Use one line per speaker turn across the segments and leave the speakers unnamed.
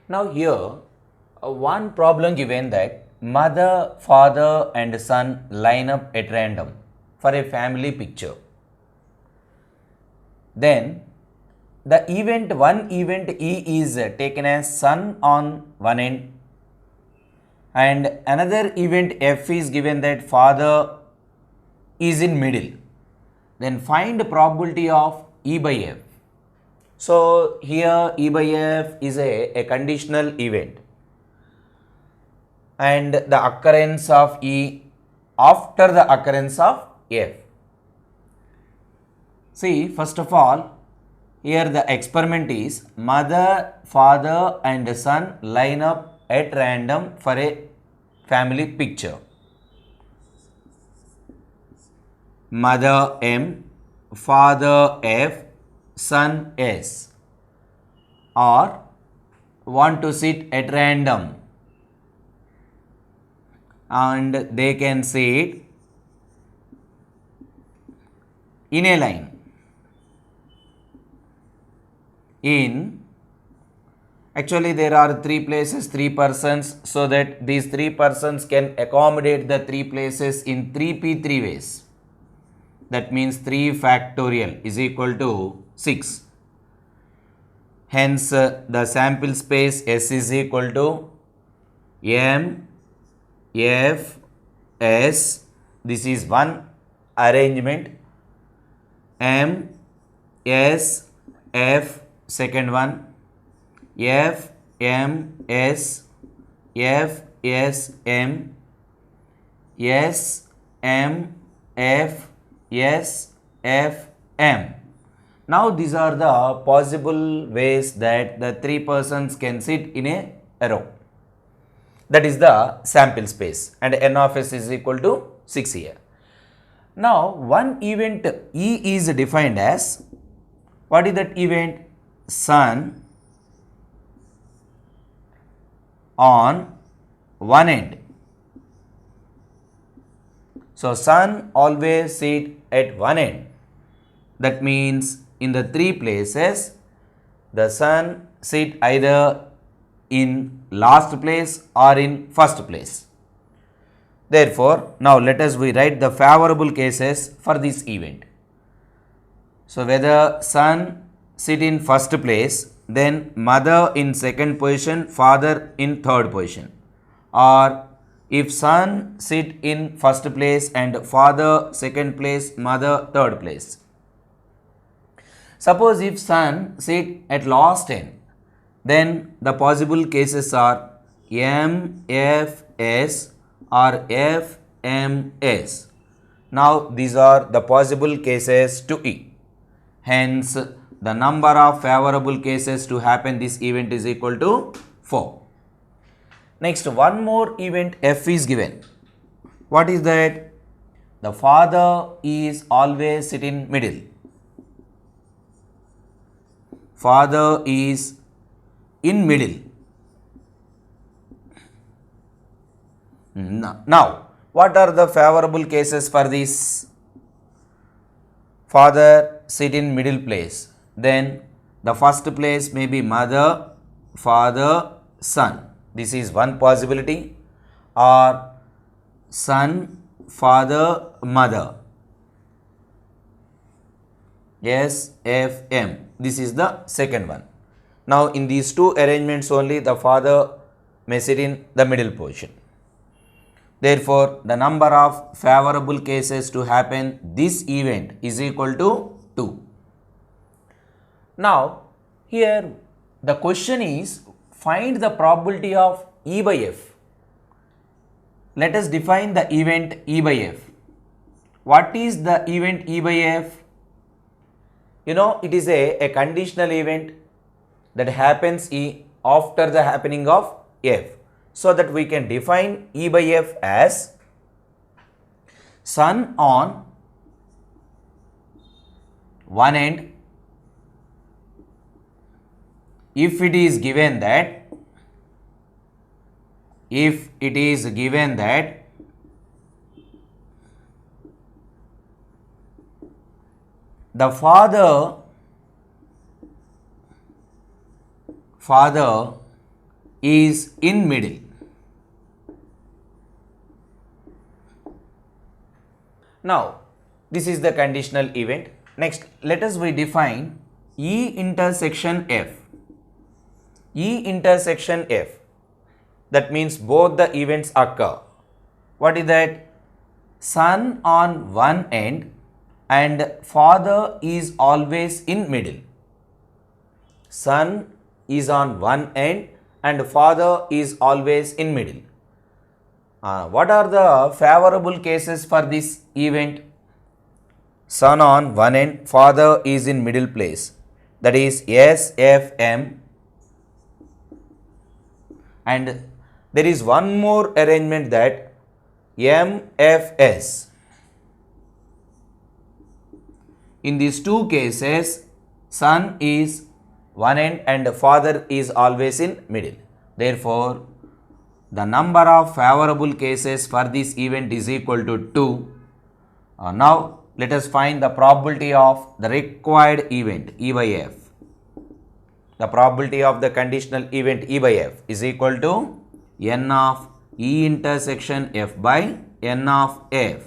Now here, one problem given that mother, father and son line up at random for a family picture. Then one event E is taken as son on one end and another event F is given that father is in middle. Then find the probability of E by F. So here E by F is a conditional event and the occurrence of E after the occurrence of F. See, first of all, here the experiment is mother, father and son line up at random for a family picture. Mother M, father F, son S, or want to sit at random and they can sit in a line. Actually there are three places, three persons, so that these three persons can accommodate the three places in 3p3 ways. That means 3 factorial is equal to 6. Hence the sample space S is equal to M, F, S. This is one arrangement. M, S, F, second one. F, M, S, F, S, M, S, M, F, S, F, M. Now these are the possible ways that the three persons can sit in a row. That is the sample space and n of s is equal to 6 here. Now one event E is defined as, what is that event? Sun on one end. So sun always sit at one end. That means in the three places the sun sit either in last place or in first place. Therefore, now let us rewrite the favorable cases for this event. So whether sun sit in first place, then mother in second position, father in third position, or if son sit in first place and father second place, mother third place. Suppose if son sit at last end, then the possible cases are M, F, S or F, M, S. Now these are the possible cases to E. Hence, the number of favorable cases to happen this event is equal to 4. Next, one more event F is given. What is that? The father is always sit in middle. Father is in middle. Now, what are the favorable cases for this? Father sit in middle place. Then the first place may be mother, father, son. This is one possibility. Or son, father, mother. S, F, M. This is the second one. Now in these two arrangements only the father may sit in the middle position. Therefore, the number of favorable cases to happen this event is equal to 2. Now, here the question is find the probability of E by F. Let us define the event E by F. What is the event E by F? You know, it is a conditional event that happens E after the happening of F. So that we can define E by F as sun on one end if it is given that the father is in middle. Now, this is the conditional event. Next, let us we define E intersection F. E intersection F. That means both the events occur. What is that? Son on one end and father is always in middle. Son is on one end and father is always in middle. What are the favorable cases for this event? Son on one end, father is in middle place. That is SFM. And there is one more arrangement, that MFS. In these two cases, son is one end and father is always in middle. Therefore, the number of favorable cases for this event is equal to 2. Now, let us find the probability of the required event E by F. The probability of the conditional event E by F is equal to N of E intersection F by N of F.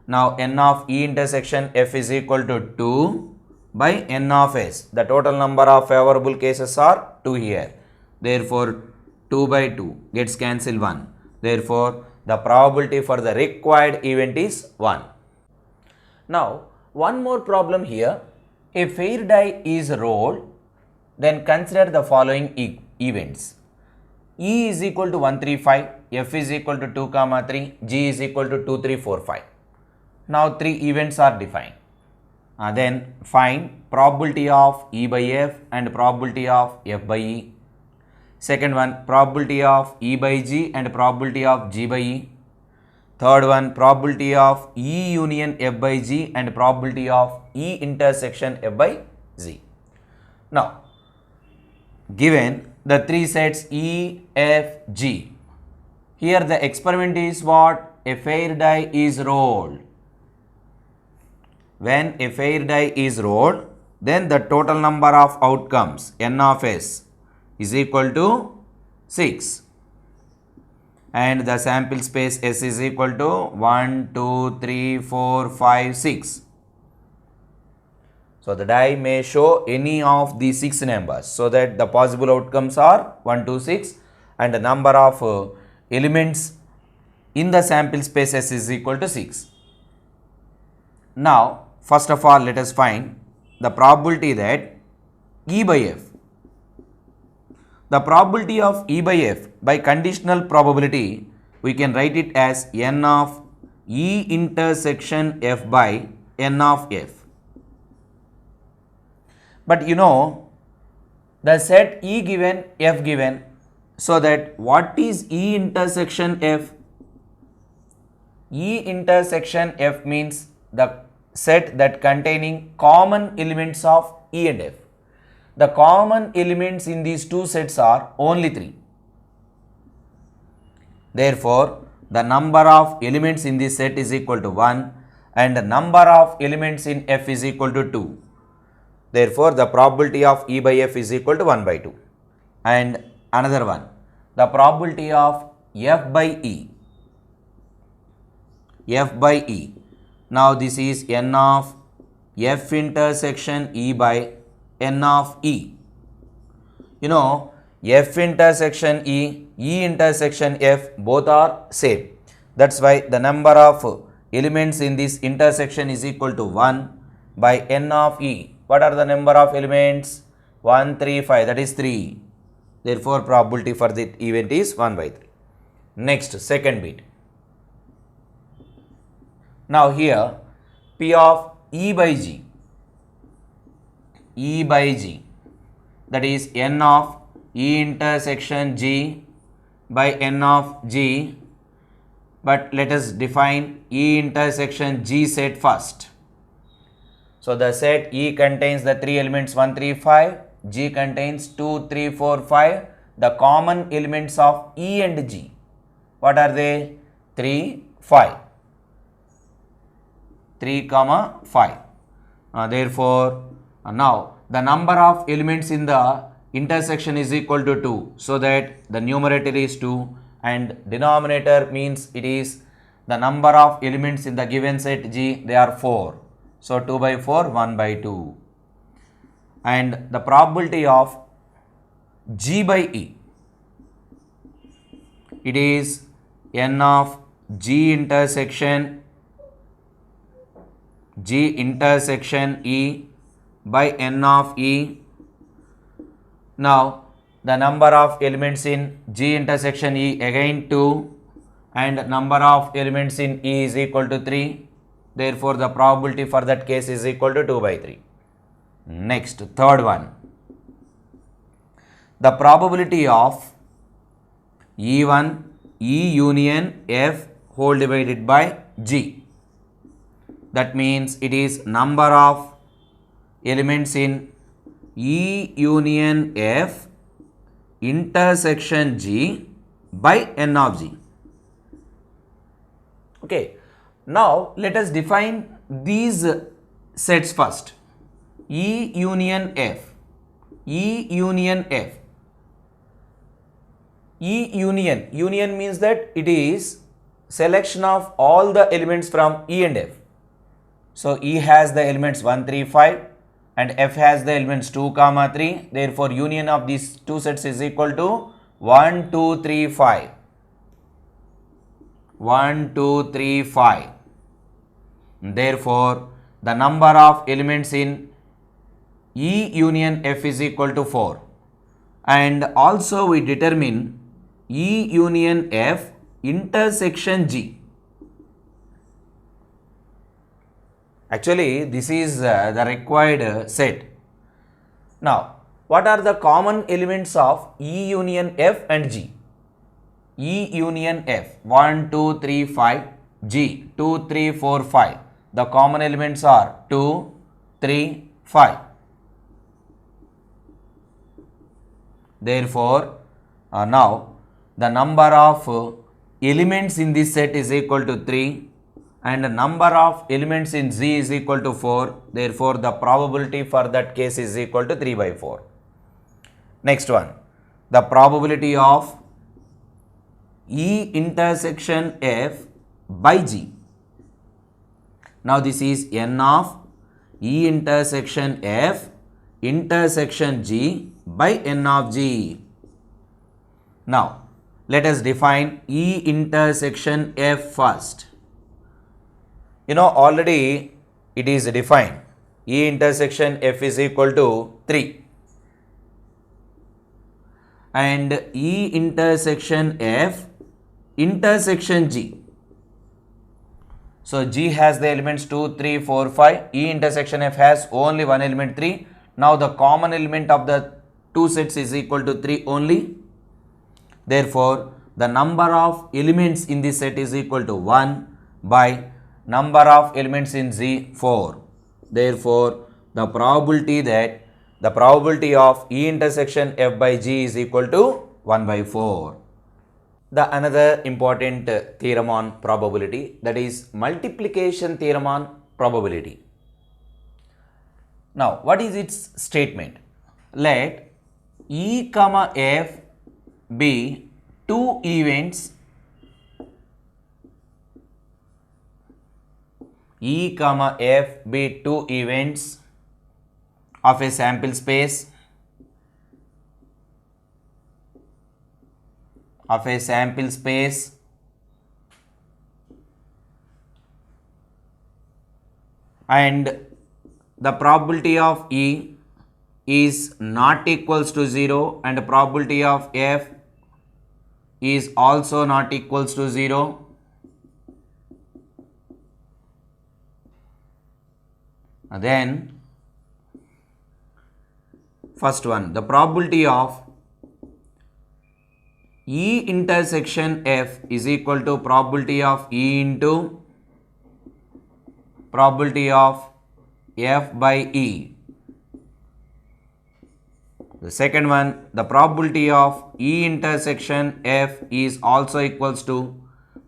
Now, N of E intersection F is equal to 2 by N of S. The total number of favorable cases are 2 here. Therefore, 2 by 2 gets cancelled 1. Therefore, the probability for the required event is 1. Now, one more problem here. A fair die is rolled, then consider the following events. E is equal to 1, 3, 5, F is equal to 2, 3, G is equal to 2, 3, 4, 5. Now, 3 events are defined. Then find probability of E by F and probability of F by E. Second one, probability of E by G and probability of G by E. Third one, probability of E union F by G and probability of E intersection F by Z. Now, given the 3 sets E, F, G, here the experiment is what? A fair die is rolled. When a fair die is rolled, then the total number of outcomes N of S is equal to 6. And the sample space S is equal to 1, 2, 3, 4, 5, 6. So, the die may show any of these 6 numbers, so that the possible outcomes are 1, 2, 6, and the number of elements in the sample space S is equal to 6. Now, first of all, let us find the probability that E by F. The probability of E by F by conditional probability, we can write it as N of E intersection F by N of F. But you know, the set E given, F given, so that what is E intersection F? E intersection F means the set that containing common elements of E and F. The common elements in these two sets are only 3. Therefore, the number of elements in this set is equal to 1 and the number of elements in F is equal to 2. Therefore, the probability of E by F is equal to 1 by 2. And another one, the probability of F by E. F by E. Now, this is N of F intersection E by N of E. You know, F intersection E, E intersection F, both are same. That's why the number of elements in this intersection is equal to 1 by N of E. What are the number of elements? 1, 3, 5, that is 3. Therefore, probability for the event is 1 by 3. Next, second bit. Now, here P of E by G. E by G, that is N of E intersection G by N of G, but let us define E intersection G set first. So, the set E contains the 3 elements 1, 3, 5, G contains 2, 3, 4, 5, the common elements of E and G. What are they? 3, 5. 3, 5. Therefore, now the number of elements in the intersection is equal to 2, so that the numerator is 2 and denominator means it is the number of elements in the given set G, they are 4. So 2 by 4, 1 by 2. And the probability of G by E, it is n of G intersection E by n of E. Now the number of elements in G intersection E again 2 and number of elements in E is equal to 3. Therefore, the probability for that case is equal to 2 by 3. Next, third one. The probability of E1 E union F whole divided by G. That means it is number of elements in E union F intersection G by n of G. Okay. Now let us define these sets first. E union F. E union F. E union. Union means that it is selection of all the elements from E and F. So E has the elements 1, 3, 5 and F has the elements 2, 3. Therefore, union of these two sets is equal to 1, 2, 3, 5. 1, 2, 3, 5. Therefore, the number of elements in E union F is equal to 4. And also we determine E union F intersection G. Actually, this is the required set. Now, what are the common elements of E union F and G? E union F 1, 2, 3, 5, G 2, 3, 4, 5. The common elements are 2, 3, 5. Therefore, now the number of elements in this set is equal to 3 and the number of elements in Z is equal to 4. Therefore, the probability for that case is equal to 3 by 4. Next one, the probability of E intersection F by G. Now this is n of E intersection F intersection G by n of G. Now let us define E intersection F first. You know, already it is defined. E intersection F is equal to 3 and E intersection F intersection G. So G has the elements 2, 3, 4, 5. E intersection F has only one element 3. Now the common element of the two sets is equal to 3 only. Therefore, the number of elements in this set is equal to 1 by number of elements in Z 4. Therefore, the probability of E intersection F by G is equal to 1 by 4. The another important theorem on probability, that is multiplication theorem on probability. Now, what is its statement? Let E comma F be two events E comma F be two events of a sample space and the probability of E is not equals to 0 and the probability of F is also not equals to 0. Then first one, the probability of E intersection F is equal to probability of E into probability of F by E. The second one, the probability of E intersection F is also equals to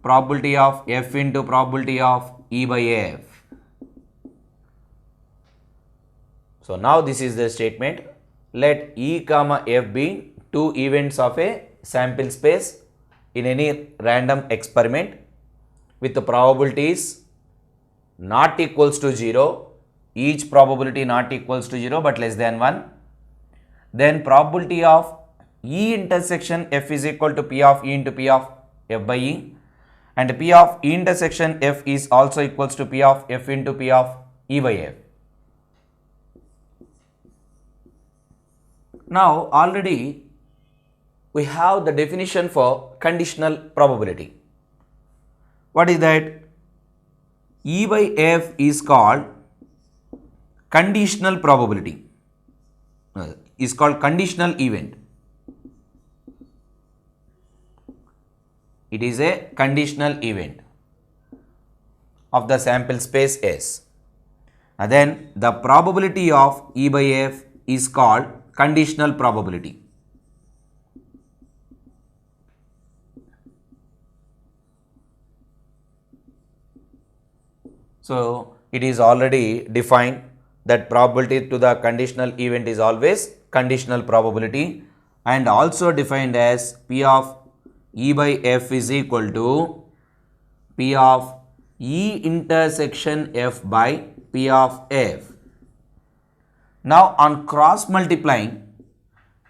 probability of F into probability of E by F. So now this is the statement. let E comma F be two events of a sample space in any random experiment with the probabilities not equals to 0, each probability not equals to 0 but less than 1. Then probability of E intersection F is equal to P of E into P of F by E, and P of E intersection F is also equals to P of F into P of E by F. Now already we have the definition for conditional probability. What is that? E by F is called conditional probability, is called conditional event. It is a conditional event of the sample space S. And then the probability of E by F is called conditional probability. So it is already defined that probability to the conditional event is always conditional probability, and also defined as P of E by F is equal to P of E intersection F by P of F. Now on cross multiplying,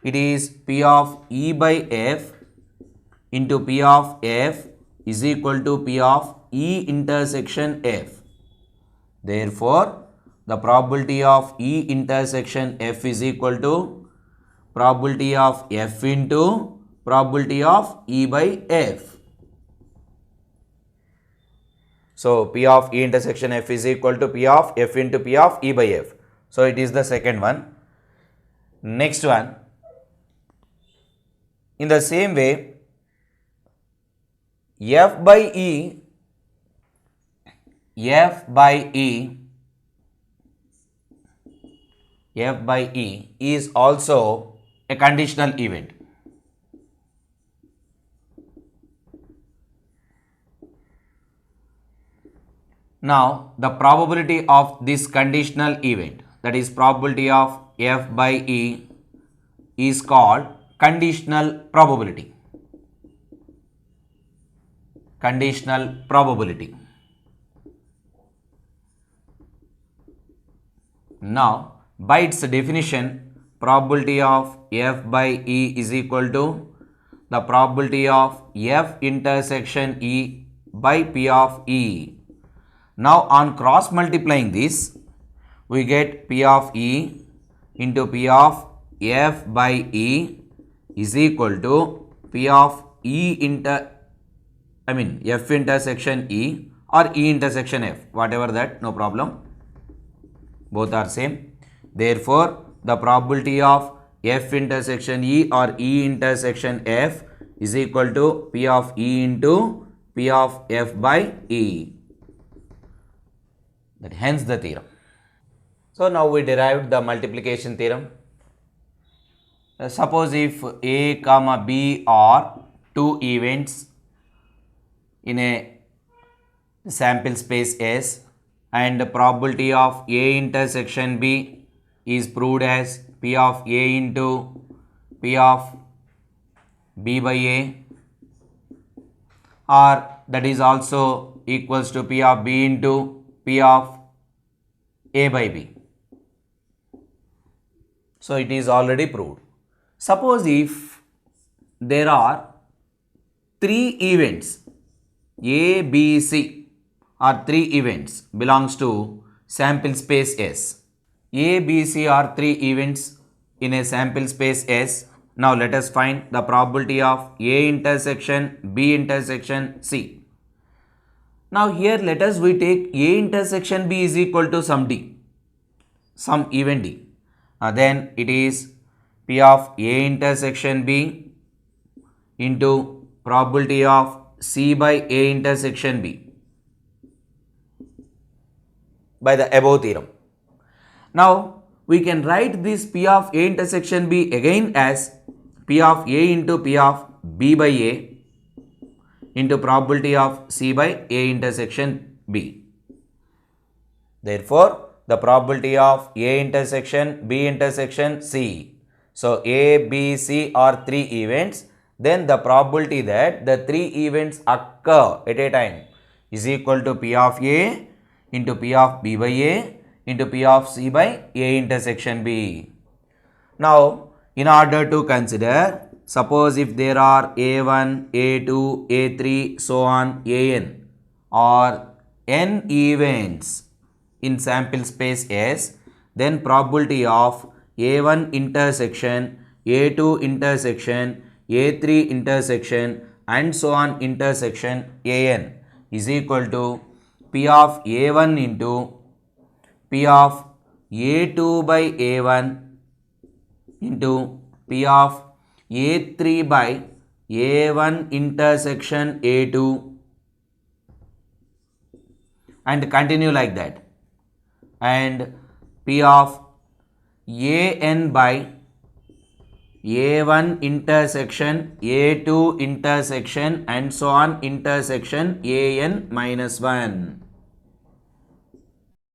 it is P of E by F into P of F is equal to P of E intersection F. Therefore, the probability of E intersection F is equal to probability of F into probability of E by F. So, P of E intersection F is equal to P of F into P of E by F. So, it is the second one. Next one, in the same way, F by E is also a conditional event. Now, the probability of this conditional event, that is probability of F by E, is called conditional probability. Conditional probability. Now, by its definition, probability of F by E is equal to the probability of F intersection E by P of E. Now, on cross multiplying this, we get P of E into P of F by E is equal to P of F intersection E or E intersection F, whatever that, no problem. Both are same. Therefore, the probability of F intersection E or E intersection F is equal to P of E into P of F by E. That hence the theorem. So now we derived the multiplication theorem. Suppose if A comma B are two events in a sample space S, and the probability of A intersection B is proved as P of A into P of B by A, or that is also equals to P of B into P of A by B. So it is already proved. Suppose if there are three events, A, B, C are three events belongs to sample space S. A, B, C are three events in a sample space S. Now let us find the probability of A intersection B intersection C. Now here let us we take A intersection B is equal to some D, some event D. Then it is P of A intersection B into probability of C by A intersection B by the above theorem. Now we can write this P of A intersection B again as P of A into P of B by A into probability of C by A intersection B. Therefore, the probability of A intersection B intersection C So A, B, C are three events. Then the probability that the three events occur at a time is equal to P of A into P of B by A into P of C by A intersection B. Now, in order to consider, suppose if there are A1, A2, A3, so on, AN or n events in sample space S, then probability of A1 intersection, A2 intersection, A3 intersection and so on intersection AN is equal to P of A1 into P of A2 by A1 into P of A3 by A1 intersection A2 and continue like that, and P of AN by A1 intersection A2 intersection and so on intersection AN minus 1.